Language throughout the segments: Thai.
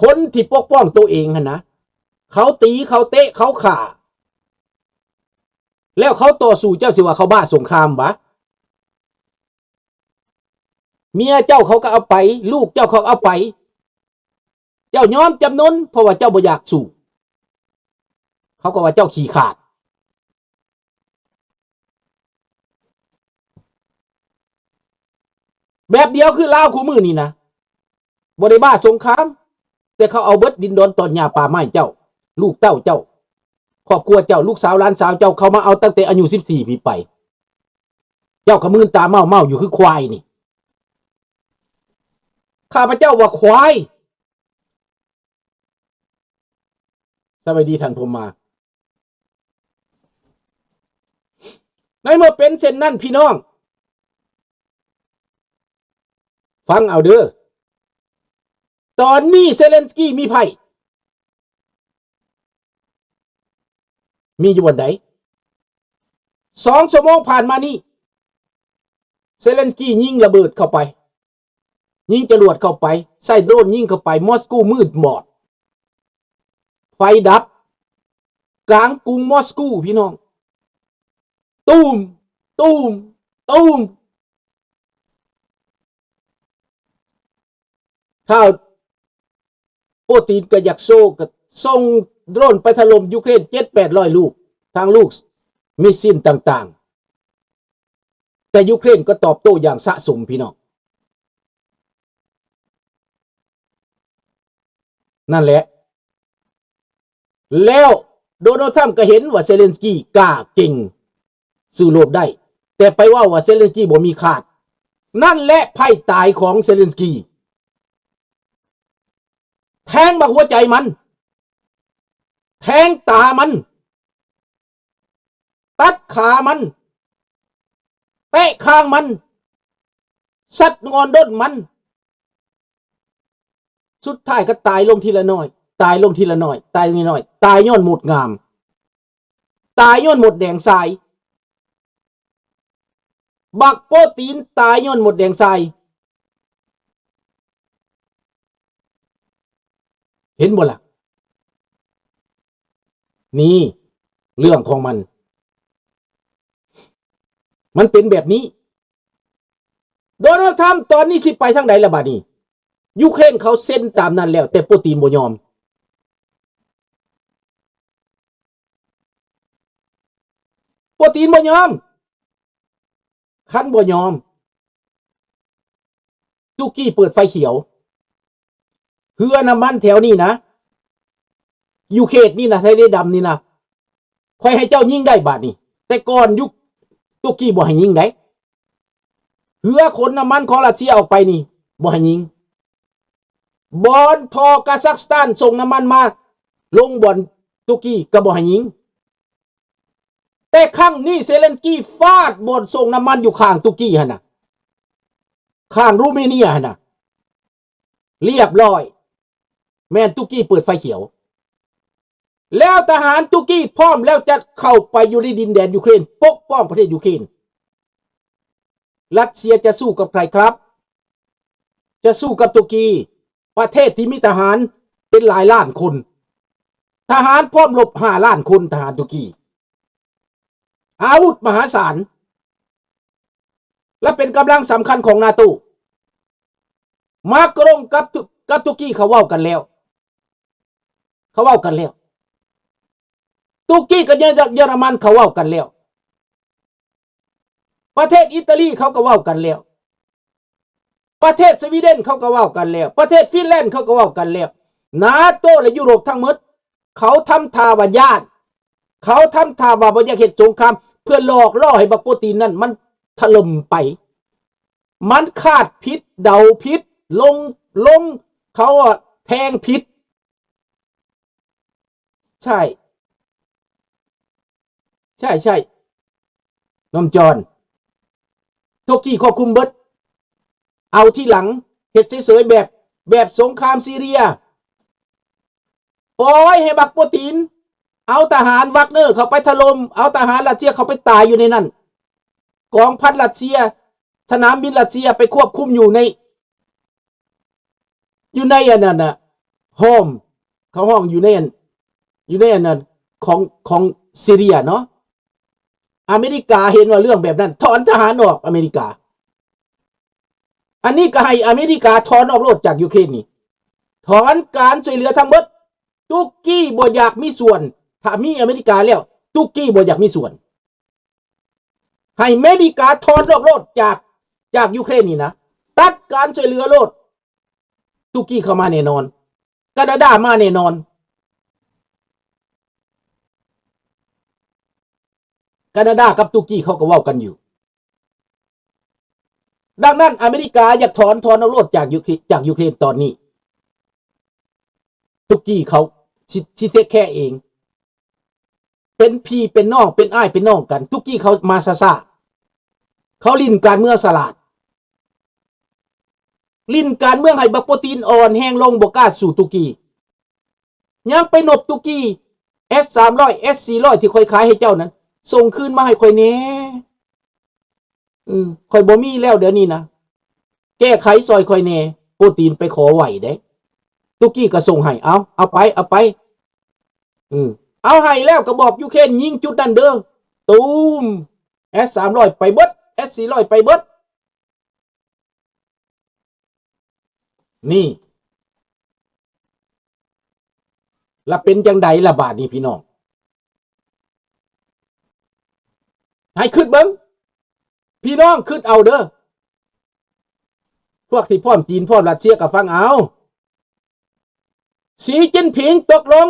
คนที่ปกป้องตัวเองนะเขาตีเขาเตะเขาข่าแล้วเขาต่อสู้เจ้าสิว่าเขาบ้าสงครามวะเมียเจ้าเขาก็เอาไปลูกเจ้าเขาเอาไปเจ้ายอมจำนนเพราะว่าเจ้าบ่อยากสู้เขาก็ว่าเจ้าขี้ขาดแบบเดียวคือลาวคู่มือนี่นะบ่ได้บ้าสงครามแต่เขาเอาเบิดดินดอนตอนหญ้าป่าไม้เจ้าลูกเต้าเจ้าครอบครัวเจ้าลูกสาวหลานสาวเจ้าเขามาเอาตั้งแต่อายุ14 ปีไปเจ้าขมืนตาเมาอยู่คือควายนี่ข้าพเจ้าว่าควายสวัสดีท่านผมมาในเมื่อเป็นเช่นนั้นพี่น้องฟังเอาเด้อตอนนี้เซเลนสกี้มีไพ่มีอยู่วันใด2 ชั่วโมงผ่านมานี่เซเลนสกี้ยิงระเบิดเข้าไปยิงจรวดเข้าไปใส่โดรนยิงเข้าไปมอสโกมืดหมดไฟดับกลางกรุงมอสโกพี่น้องตูมตูมตูมถ้าปูตินก็อยากโซ่ก็ส่งโดรนไปถล่มยูเครน700-800 ลูกทางลูกมิสซิลต่างๆแต่ยูเครนก็ตอบโต้อย่างสะสมพี่น้องนั่นแหละแล้วโดนัลด์ทรัมป์ก็เห็นว่าเซเลนสกี้กล้าเก่งสู้รบได้แต่ไปว่าเซเลนสกี้บ่มีขาดนั่นแหละไพ่ตายของเซเลนสกี้แทงบักหัวใจมันแทงตามันตัดขามันเตะคางมันสัดงอนด้นมันสุดท้ายก็ตายลงทีละน้อยตายลงทีละน้อยตายน้อยตายย้อนหมดงามตายย้อนหมดแดงทรายบักโปรตีนตายย้อนหมดแดงทรายเห็นบ่ล่ะนี่เรื่องของมันเป็นแบบนี้โดนัลด์ทรัมป์ตอนนี้สิไปทางใดล่ะบัดนี้ยูเครนเขาเซ็นตามนั้นแล้วแต่โปรตีนบ่ยอมโปรตีนบ่ยอมคันบ่ยอมตุกกี้เปิดไฟเขียวเฮือน้ำมันแถวนี้นะยูเครนนี่นะไทยได้ดำนี่นะค่อยให้เจ้ายิงได้บาดนี้แต่ก่อนยุคตุกกี้บ่ให้ยิงได้เฮือขนน้ำมันของรัสเซียออกไปนี่บ่ให้ยิงบอนทอกาซัคสถานส่งน้ำมันมาลงบ่อนตุรกีก็บ่ให้ยิงแต่ครั้งนี้เซเลนสกี้ฟาดบ่อนส่งน้ำมันอยู่ข้างตุรกีหั่นน่ะข้างรูเมเนียหั่นน่ะเรียบร้อยแม่นตุรกีเปิดไฟเขียวแล้วทหารตุรกีพร้อมแล้วจะเข้าไปอยู่ในดินแดนยูเครนปกป้องประเทศยูเครนรัสเซียจะสู้กับใครครับจะสู้กับตุรกีประเทศที่มีทหารเป็นหลายล้านคนทหารพร้อมรบ5 ล้านคนทหารตุรกีอาวุธมหาศาลและเป็นกำลังสำคัญของนาโตมาร์กรงกับตุรกีเขาเว้ากันแล้วตุรกีกับเยอรมันเขาเว้ากันแล้วประเทศอิตาลีเขาก็เว้ากันแล้วประเทศสวีเดนเขาก็เว้ากันแล้วประเทศฟินแลนด์เขาก็เว้ากันแล้วนาโตและยุโรปทั้งหมดเขาทำท่าว่าย่านเขาทำท่าว่าบ่อยากเฮ็ดสงครามเพื่อหลอกล่อให้บักโปรตีนนั่นมันถล่มไปมันคาดผิดเดาผิดลงเขาแทงผิดใช่น้องจอนตุรกีควบคุมเบิดเอาที่หลังเฮ็ดเฉยๆแบบสงครามซีเรียปล่อยให้บักโปรตีนเอาทหารวักเนอร์เข้าไปถล่มเอาทหารรัสเซียเข้าไปตายอยู่ในนั้นกองพันรัสเซียสนามบินรัสเซียไปควบคุมอยู่ในอันนั้นน่ะ ห้อมเขาห้องอยู่ในนั้นของซีเรียเนาะอเมริกาเห็นว่าเรื่องแบบนั้นถอนทหารออกอเมริกาอันนี้ก็ให้อเมริกาถอนออกโลดจากยูเครนนี่ถอนการช่วยเหลือทั้งหมดตุรกีบ่อยากมีส่วนถ้ามีอเมริกาแล้วตุรกีบ่อยากมีส่วนให้อเมริกาถอนออกโลดจากยูเครนนี่นะตัดการช่วยเหลือโลดตุรกีเข้ามาแน่นอนแคนาดามาแน่นอนแคนาดากับตุรกีเขาก็เว้ากันอยู่ดังนั้นอเมริกาอยากถอนเอาโลดจากยูเครนตอนนี้ตุรกีเขาสิเทคแค่เองเป็นพี่เป็นน้องเป็นอ้ายเป็นน้องกันตุรกีเขามาซาเขาลิ้นการเมืองสลาดลิ้นการเมืองให้บักโปรตีนอ่อนแห้งลงบ่กล้าสู่ตุรกียังไปนบตุรกี S300 S400 ที่ค่อยขายให้เจ้านั้นส่งคืนมาให้ค่อยแน่ค่อยบ่มีแล้วเดี๋ยวนี้นะแก้ไขซอยค่อยแน่โปรตีนไปขอไหวเด้ตุรกีก็ส่งให้เอาไปเอาให้แล้วก็บอกยูเครนยิงจุดนั้นเด้อตูม S300 ไปเบิด S400 ไปเบิดนี่ละเป็นจังใดละบาดนี้พี่น้องให้ขึ้นเบิ้งพี่น้องขึ้นเอาเด้อพวกที่พร้อมจีนพร้อมรัสเซียก็ฟังเอาสีจิ้นผิงตกลง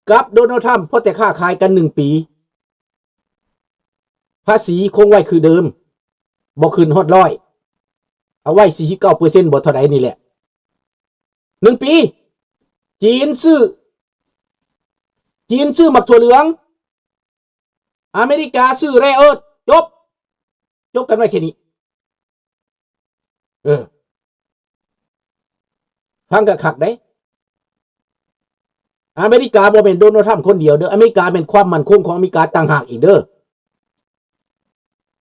กับโดนัลด์ทรัมป์เพราะแต่ค้าขายกัน1 ปีภาษีคงไว้คือเดิมบ่ขึ้นฮอด100เอาไว้ 49% บ่เท่าใดนี่แหละ1 ปีจีนซื้อหมักถั่วเหลืองอเมริกาซื้อแร่เอิร์ธจบกันไว้แค่นี้ฟังกะคักได้อเมริกาบ่เป็นโดนัลด์ทรัมป์คนเดียวเด้ออเมริกาเป็นความมั่นคงของอเมริกาต่างหากอีกเด้อ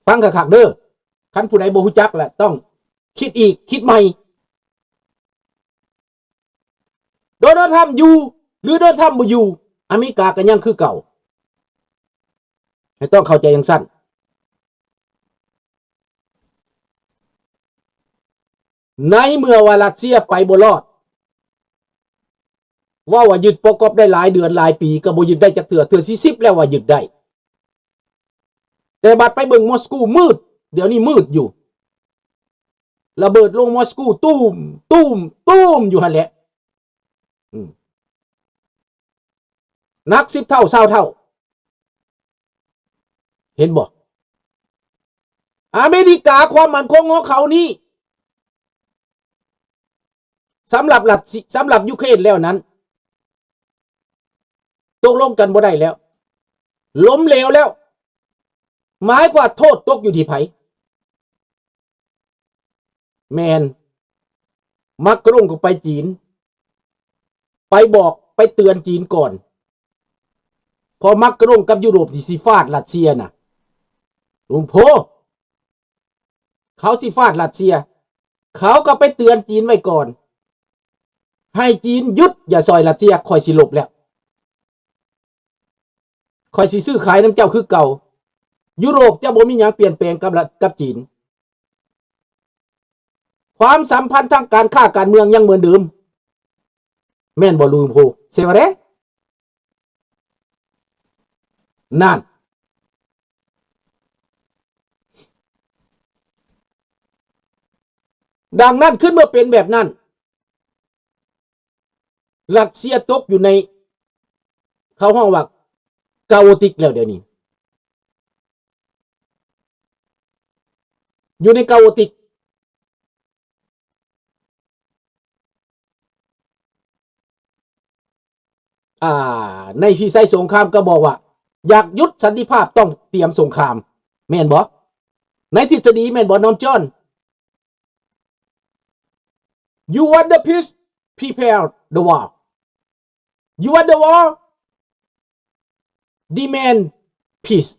ฟังกะคักเด้อคันผู้ใดบ่ฮู้จักแหละต้องคิดอีกคิดใหม่โดนัลด์ทรัมป์อยู่หรือโดนัลด์ทรัมป์บ่อยู่อเมริกาก็ยังคือเก่าให้ต้องเข้าใจอย่างสั้นในเมื่อว่ารัสเซียไปบ่รอดว่ายึดปกบได้หลายเดือนหลายปีก็บ่ยึดได้จักเทื่อ40แล้วว่ายึดได้แต่บัดไปเบิ่งมอสโกมืดเดี๋ยวนี้มืดอยู่ระเบิดลงมอสโกตูมอยู่หั่นแหละนัก10 เท่า20 เท่าเห็นบ่อเมริกาความมั่นคงของเขานี่สำหรับยูเครนแล้วนั้นตกลงกันบ่ได้แล้วล้มเหลวแล้วหมายกว่าโทษตกอยู่ที่ไผแมนมักกะรุ่งก็ไปจีนไปบอกไปเตือนจีนก่อนพอมักกะรุ่งกับยุโรปที่สิฟาดรัสเซียน่ะลุงโพเขาสิฟาดรัสเซียเขาก็ไปเตือนจีนไว้ก่อนให้จีนหยุดอย่าซอยรัสเซียคอยสิลบแล้วคอยสิซื้อขายน้ำเจ้าคือเก่ายุโรปจะบ่มีหยังเปลี่ยนแปลงกับจีนความสัมพันธ์ทางการค้าการเมืองยังเหมือนเดิมแม่นบ่ลุงโพเซวะเด้นั่นดังนั้นขึ้นเมื่อเป็นแบบนั้นรัสเซียตกอยู่ในเขาห้องว่ากาโอติกแล้วเดี๋ยวนี้อยู่ในกาโอติกในที่ใช้สงครามก็บอกว่าอยากยุดสันติภาพต้องเตรียมสงครามแม่นบ่ในทฤษฎีแม่นบ่น้องจอน You want the peace prepare the war You want the war demand peace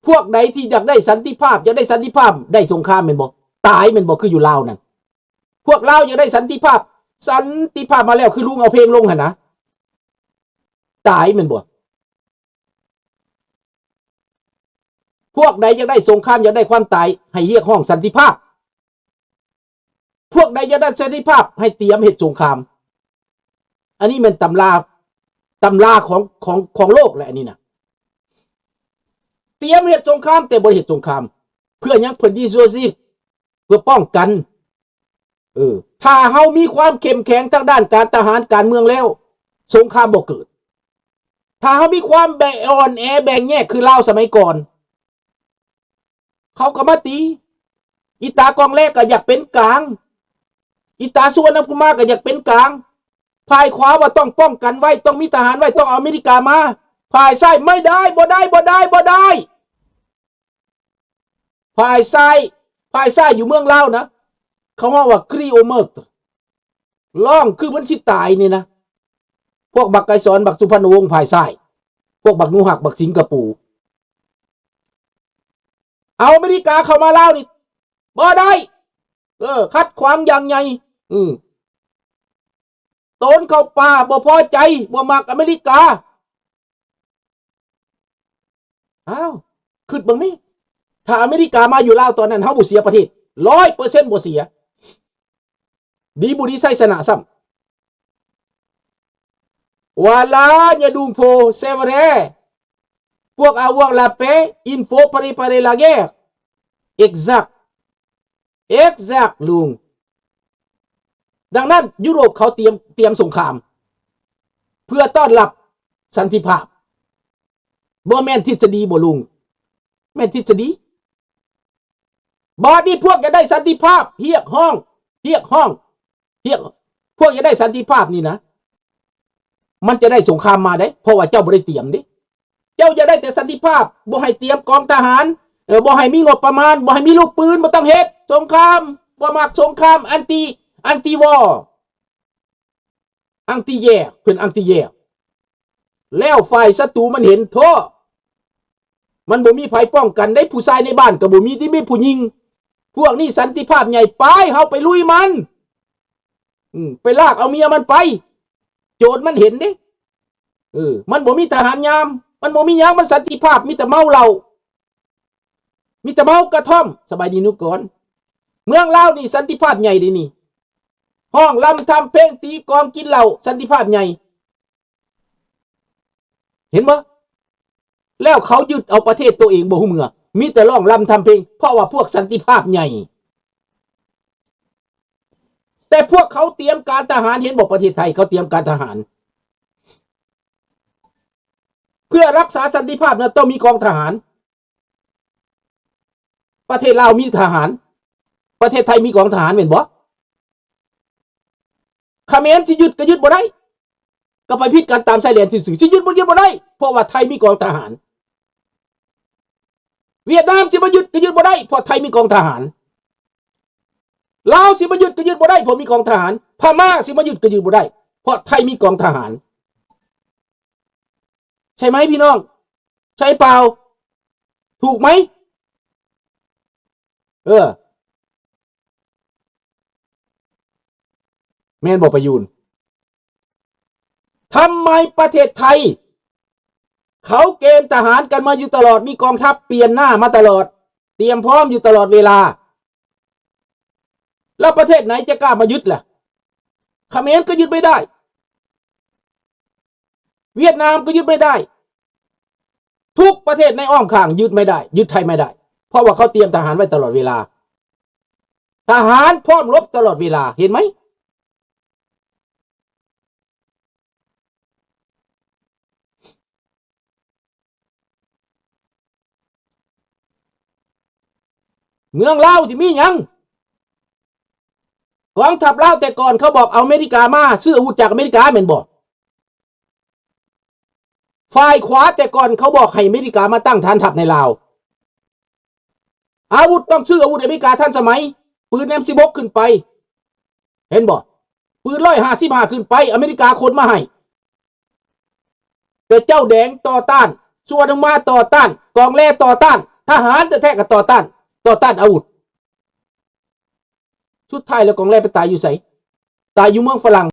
พวกใดที่อยากได้สันติภาพอยากได้สันติภาพได้สงครามแม่นบ่ตายแม่นบ่คืออยู่ลาวนั่นพวกลาวอยากได้สันติภาพ สันติภาพมาแล้วคือลุงเอาเพลงลงหั่นนะตายแม่นบ่พวกใดอยากได้สงครามอยากได้ความตายให้เรียกห้องสันติภาพพวกใดอยากได้สันติภาพให้เตรียมเฮ็ดสงครามอันนี้มันตำราของโลกแหละอันนี้นะเตรียมเฮ็ดสงครามแต่บ่เฮ็ดสงครามเพื่อยังเพิ่นดีซัวซีเพื่อป้องกันถ้าเฮามีความเข้มแข็งทางด้านการทหารการเมืองแล้วสงครามบ่เกิดถ้าเฮามีความอ่อนแอแบ่งแยกคือลาวสมัยก่อนเขาก็มาตีอีตากองแรกก็อยากเป็นกลางอีตาสุวรรณภูมิก็อยากเป็นกลางฝ่ายขวาว่าต้องป้องกันไว้ต้องมีทหารไว้ต้องเอาอเมริกามาฝ่ายซ้ายไม่ได้บ่ได้ฝ่ายซ้ายอยู่เมืองลาวนะเขาว่าครีโอเมอร์ล่องคือมันสิตายนี่นะพวกบักไกสอนบักสุพรรณวงศ์ฝ่ายซ้ายพวกบักนูหักบักสิงคโปร์เอาอเมริกาเข้ามาลาวนี่บ่ได้คัดขวางอย่างใหญ่โตนเข้าป่าบ่พอใจบ่มักอเมริกาคิดเบิ่งมั้ยถ้าอเมริกามาอยู่ลาวตอนนั้นเฮาบ่เสียประเทศ 100% บ่เสียดีบุดีไซสนะซ้ำวาลาญาดุงโพเซเวเรพวกอาวกลาเปอินโฟปริปาเรลาเกexact ลุงดังนั้นยุโรปเขาเตรียมสงครามเพื่อต้อนรับสันติภาพบ่แม่นทฤษฎีบ่ลุงแม่นทฤษฎีบอดนี้พวกจะได้สันติภาพเรียกห้องพวกจะได้สันติภาพนี่นะมันจะได้สงครามมาได้เพราะว่าเจ้าบ่ได้เตรียมดิเจ้าจะได้แต่สันติภาพบ่ให้เตรียมกองทหารบ่ให้มีงบประมาณบ่ให้มีลูกปืนบ่ต้องเฮ็ดสงครามบ่มักสงครามอันติวอร์อังติแย่เพิ่นอังติแย่แล้วฝ่ายศัตรูมันเห็นโทษมันบ่มีไผป้องกันได้ผู้ชายในบ้านก็บ่มีที่มีผู้หญิงพวกนี้สันติภาพใหญ่ไปเฮาไปลุยมันไปลากเอาเมียมันไปโจรมันเห็นเด้มันบ่มีทหารยามมันบ่มีหยังมันสันติภาพมีแต่เมาเหล้ามีแต่เมากระท่อมสบายดีนุก่อนเมืองลาวนี่สันติภาพใหญ่ดินี่ห้องลำทำเพลงตีกองกินเหล้าสันติภาพใหญ่เห็นบ่แล้วเขายึดเอาประเทศตัวเองบ่ฮู้เมื่อมีแต่ร้องลำทำเพลงเพราะว่าพวกสันติภาพใหญ่แต่พวกเขาเตรียมการทหารเห็นบอกประเทศไทยเขาเตรียมการทหารเพื่อรักษาสันติภาพนะต้องมีกองทหารประเทศลาวมีทหารประเทศไทยมีกองทหารเหมือนบ่เขมรสิยึดก็ยึดบ่ได้ก็ไปพิจกันตามชายแดนซื่อๆสิยึดบ่ได้เพราะว่าไทยมีกองทหารเวียดนามสิมายึดก็ยึดบ่ได้เพราะไทยมีกองทหารลาวสิมายึดก็ยึดบ่ได้เพราะมีกองทหารพม่าสิมายึดก็ยึดบ่ได้เพราะไทยมีกองทหารใช่ไหมพี่น้องใช่เปล่าถูกไหมแม่นบอกประยูนทำไมประเทศไทยเขาเกณฑ์ทหารกันมาอยู่ตลอดมีกองทัพเปลี่ยนหน้ามาตลอดเตรียมพร้อมอยู่ตลอดเวลาแล้วประเทศไหนจะกล้ามายึดล่ะเขมรก็ยึดไม่ได้เวียดนามก็ยึดไม่ได้ทุกประเทศในอ้อมข้างยึดไม่ได้ยึดไทยไม่ได้เพราะว่าเขาเตรียมทหารไว้ตลอดเวลาทหารพร้อมรบตลอดเวลาเห็นไหมเมืองลาวที่มีหยังกองทัพลาวแต่ก่อนเขาบอกเอาอเมริกามาซื้ออาวุธจากอเมริกาแม่นบ่ฝ่ายขวาแต่ก่อนเขาบอกให้อเมริกามาตั้งฐานทัพในลาวอาวุธต้องซื้ออาวุธอเมริกาทันสมัยปืน M16 ขึ้นไปเห็นบ่ปืน155ขึ้นไปอเมริกาขนมาให้แต่เจ้าแดงต่อต้านส่วนมาต่อต้านกองแร่ต่อต้านทหารแต่แท้ก็ต่อต้านอาวุธสุดท้ายแล้วกองแร่ไปตายอยู่ไส ตายอยู่เมืองฝรั่ง